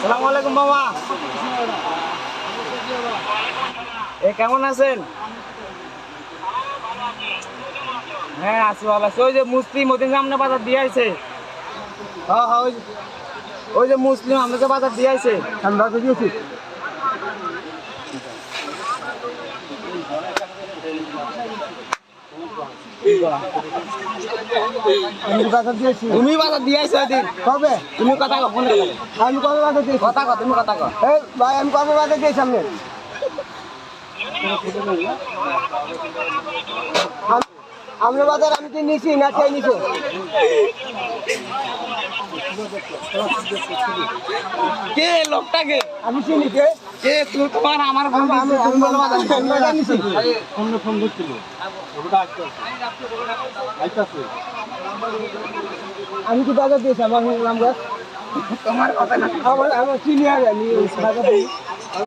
আসসালামু আলাইকুম মামা। কেমন আছেন? হ্যাঁ আছি ভালো আছি। ওই যে মুসলিম ওদিন সামনে বাজার দিয়ে আইছে। হ্যাঁ হ্যাঁ ওই যে মুসলিম আমাকে বাজার দিয়ে আইছে। আমি বাজার দিয়েছি। তুমি বাজার দিয়ে আইছো ওদিন কবে? তুমি কথা কও ফোনে কথা। আমি কবে বাজার দিয়েছি? কথা কও তুমি কথা কও। এই ভাই আমি কবে বাজার দিয়েছি সামনে? আমরা বাজার আমি কি নিছি না কে নিছো? কে লোকটাকে আমি চিনি কে? কে তুই তোমার আমার ফোন দিছিস তুমি বলো বাজার নিছি। ফোন করছিল। ওটা আইতাছে। আমি কি বাজার দিয়েছি আমার নাম তোমার কথা না আমার চিনি আর আমি বাজার দিই।